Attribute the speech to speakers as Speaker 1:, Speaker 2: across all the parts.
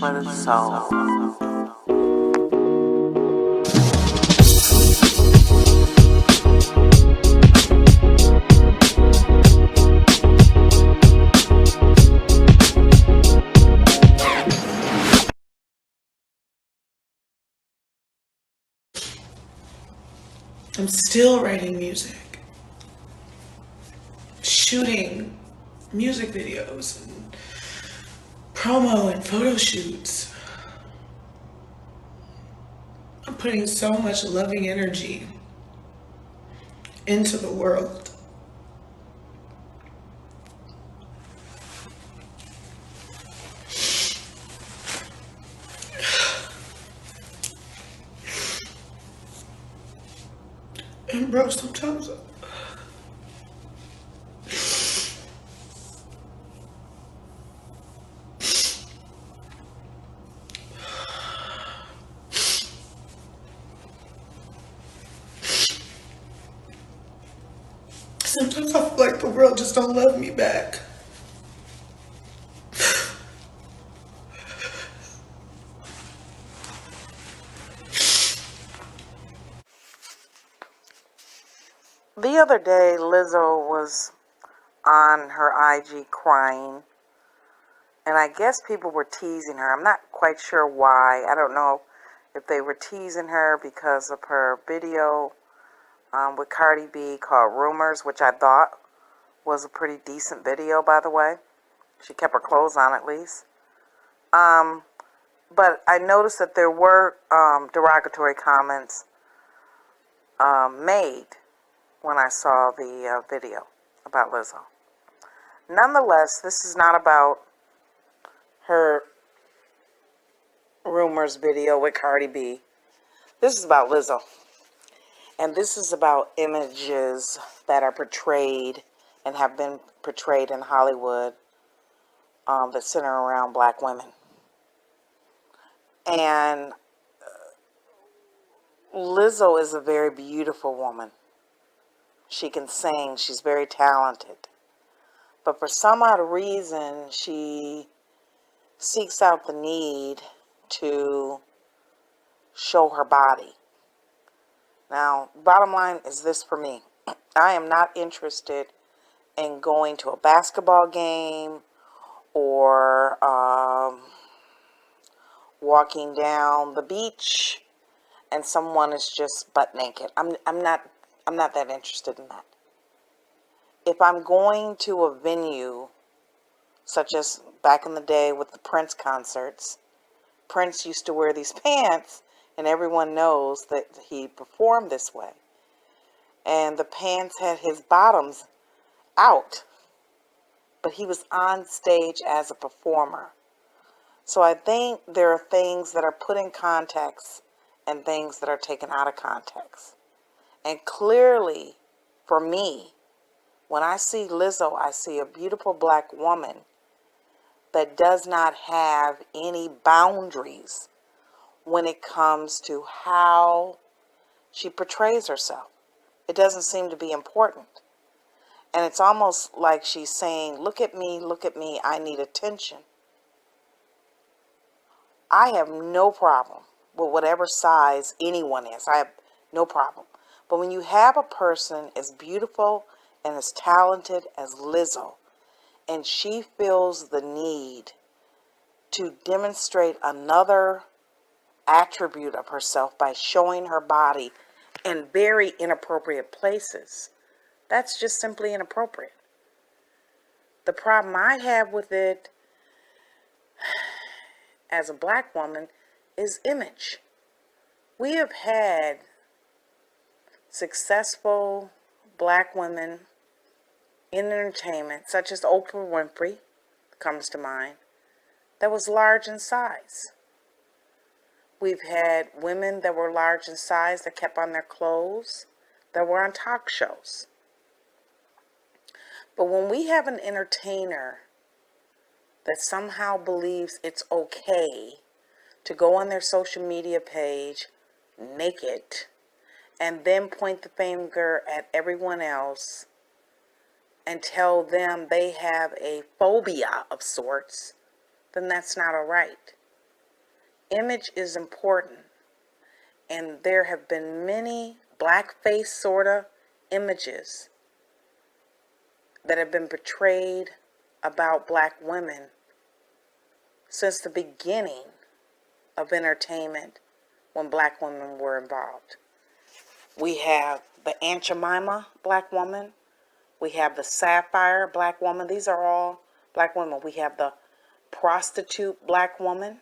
Speaker 1: for the soul.
Speaker 2: I'm still writing music, shooting music videos, and promo and photo shoots. I'm putting so much loving energy into the world. And bro, sometimes I feel like the world just don't love me back.
Speaker 1: The other day, Lizzo was on her IG crying, and I guess people were teasing her. I'm not quite sure why. I don't know if they were teasing her because of her video with Cardi B called Rumors, which I thought was a pretty decent video, by the way. She kept her clothes on at least. But I noticed that there were derogatory comments made when I saw the video about Lizzo. Nonetheless, this is not about her Rumors video with Cardi B. This is about Lizzo. And this is about images that are portrayed and have been portrayed in Hollywood that center around black women. And Lizzo is a very beautiful woman. She can sing. She's very talented. But for some odd reason, she seeks out the need to show her body. Now, bottom line is this for me. I am not interested in going to a basketball game or walking down the beach and someone is just butt naked. I'm not that interested in that. If I'm going to a venue, such as back in the day with the Prince concerts, Prince used to wear these pants, and everyone knows that he performed this way. And the pants had his bottoms out, but he was on stage as a performer. So I think there are things that are put in context and things that are taken out of context. And clearly, for me, when I see Lizzo, I see a beautiful black woman that does not have any boundaries when it comes to how she portrays herself. It doesn't seem to be important. And it's almost like she's saying, look at me, I need attention. I have no problem with whatever size anyone is. I have no problem. But when you have a person as beautiful and as talented as Lizzo, and she feels the need to demonstrate another attribute of herself by showing her body in very inappropriate places, that's just simply inappropriate. The problem I have with it as a black woman is image. We have had successful black women in entertainment, such as Oprah Winfrey, comes to mind, that was large in size. We've had women that were large in size that kept on their clothes, that were on talk shows. But when we have an entertainer that somehow believes it's okay to go on their social media page naked and then point the finger at everyone else and tell them they have a phobia of sorts, then that's not all right. image is important. And there have been many blackface sort of images that have been portrayed about black women since the beginning of entertainment when black women were involved. We have the Aunt Jemima black woman. We have the Sapphire black woman. These are all black women. We have the prostitute black woman.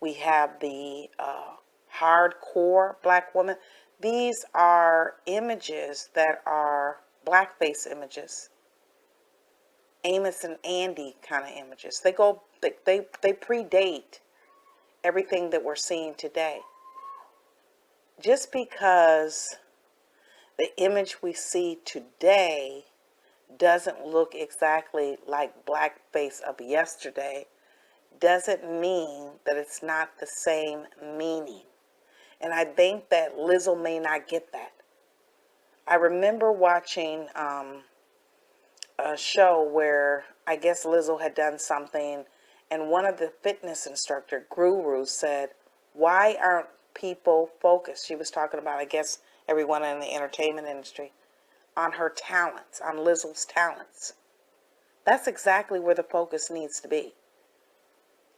Speaker 1: We have the hardcore black woman. These are images that are blackface images. Amos and Andy kind of images. They predate everything that we're seeing today. Just because the image we see today doesn't look exactly like blackface of yesterday doesn't mean that it's not the same meaning. And I think that Lizzo may not get that. I remember watching a show where I guess Lizzo had done something, and one of the fitness instructor gurus said, why aren't people focused? She was talking about, I guess, everyone in the entertainment industry, on her talents, on Lizzo's talents. That's exactly where the focus needs to be.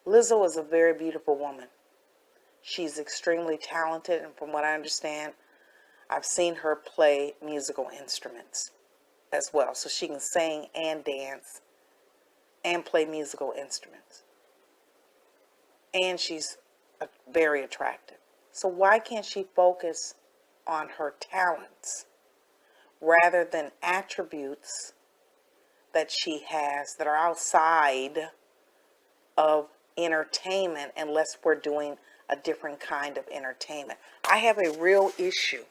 Speaker 1: Lizzo is a very beautiful woman. She's extremely talented, and from what I understand, I've seen her play musical instruments as well. So she can sing and dance and play musical instruments. And she's very attractive. So why can't she focus on her talents rather than attributes that she has that are outside of entertainment, unless we're doing a different kind of entertainment? I have a real issue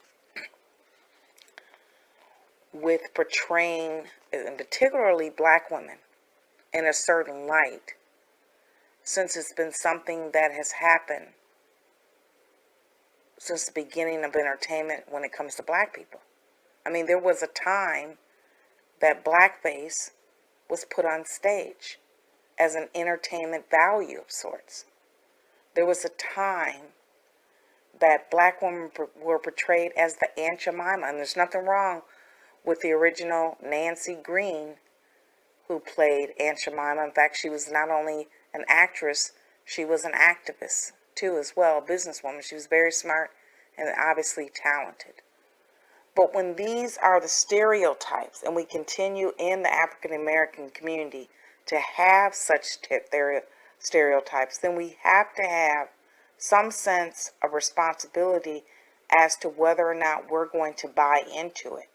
Speaker 1: with portraying, and particularly black women, in a certain light, since it's been something that has happened since the beginning of entertainment when it comes to black people. I mean, there was a time that blackface was put on stage as an entertainment value of sorts. There was a time that black women were portrayed as the Aunt Jemima, and there's nothing wrong with the original Nancy Green, who played Aunt Jemima. In fact, she was not only an actress, she was an activist too as well, a businesswoman. She was very smart and obviously talented. But when these are the stereotypes, and we continue in the African American community to have such stereotypes, then we have to have some sense of responsibility as to whether or not we're going to buy into it.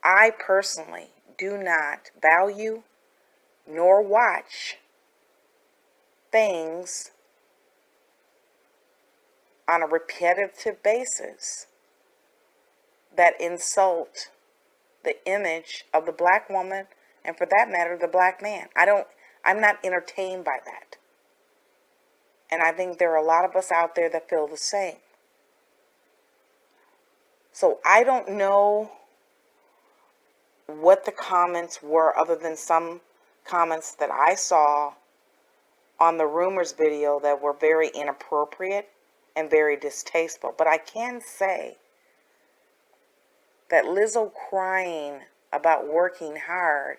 Speaker 1: I personally do not value nor watch things on a repetitive basis that insult the image of the black woman, and for that matter, the black man. I'm not entertained by that. And I think there are a lot of us out there that feel the same. So I don't know what the comments were, other than some comments that I saw on the rumors video that were very inappropriate and very distasteful. But I can say that Lizzo crying about working hard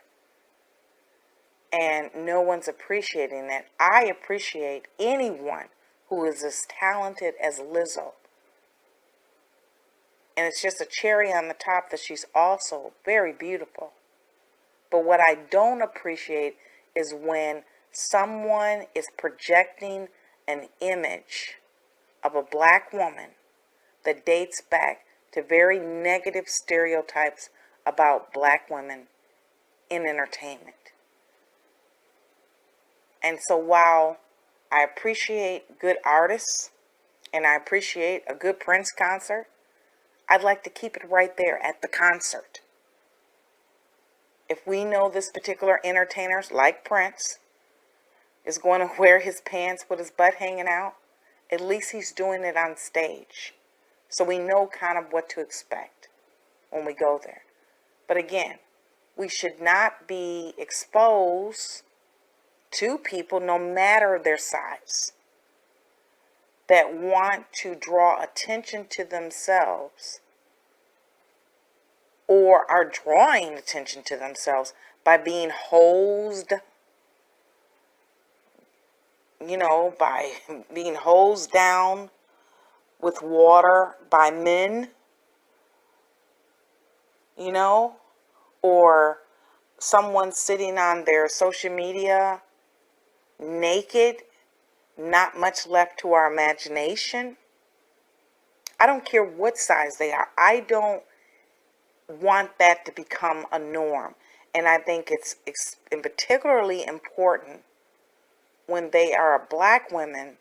Speaker 1: and no one's appreciating that. I appreciate anyone who is as talented as Lizzo. And it's just a cherry on the top that she's also very beautiful. But what I don't appreciate is when someone is projecting an image of a black woman that dates back to very negative stereotypes about black women in entertainment. And so while I appreciate good artists and I appreciate a good Prince concert, I'd like to keep it right there at the concert. If we know this particular entertainer, like Prince, is going to wear his pants with his butt hanging out, at least he's doing it on stage. So we know kind of what to expect when we go there. But again, we should not be exposed to people no matter their size that want to draw attention to themselves, or are drawing attention to themselves by being hosed, by being hosed down with water by men, or someone sitting on their social media naked, not much left to our imagination. I don't care what size they are. I don't want that to become a norm. And I think it's particularly important when they are black women,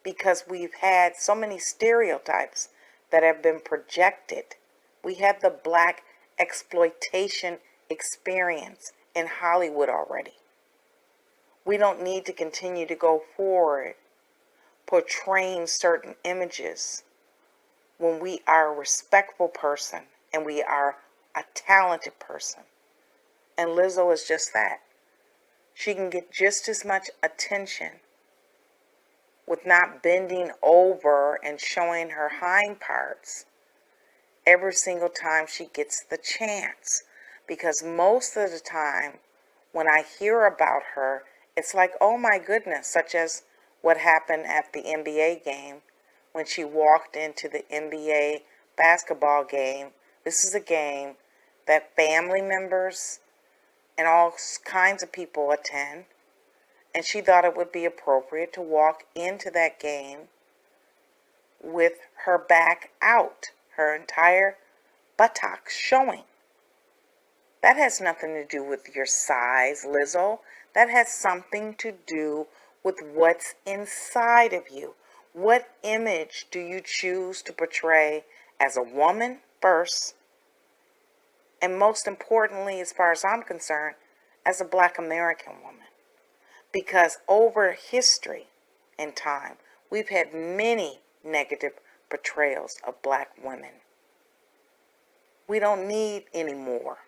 Speaker 1: because we've had so many stereotypes that have been projected. We have the black exploitation experience in Hollywood already. We don't need to continue to go forward portraying certain images when we are a respectful person and we are a talented person. And Lizzo is just that. She can get just as much attention with not bending over and showing her hind parts every single time she gets the chance. Because most of the time when I hear about her, it's like, oh my goodness, such as what happened at the NBA game when she walked into the NBA basketball game. This is a game that family members and all kinds of people attend. And she thought it would be appropriate to walk into that game with her back out, her entire buttocks showing. That has nothing to do with your size, Lizzo. That has something to do with what's inside of you. What image do you choose to portray as a woman first? And most importantly, as far as I'm concerned, as a black American woman. Because over history and time, we've had many negative portrayals of black women. We don't need any more.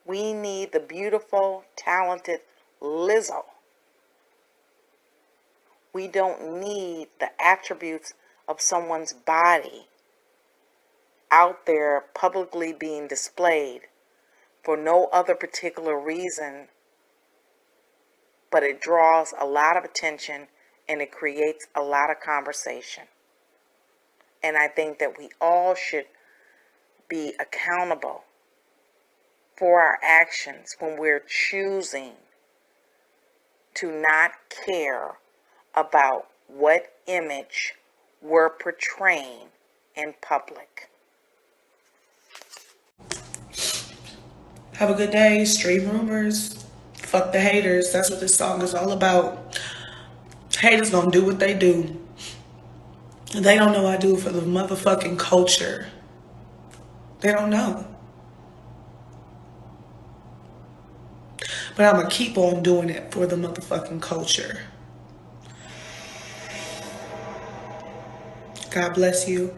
Speaker 1: We need the beautiful, talented Lizzo. We don't need the attributes of someone's body out there publicly being displayed for no other particular reason, but it draws a lot of attention and it creates a lot of conversation. And I think that we all should be accountable for our actions when we're choosing to not care about what image we're portraying in public.
Speaker 2: Have a good day. Street rumors. Fuck the haters. That's what this song is all about. Haters gonna do what they do. They don't know I do it for the motherfucking culture. They don't know. But I'm gonna keep on doing it for the motherfucking culture. God bless you.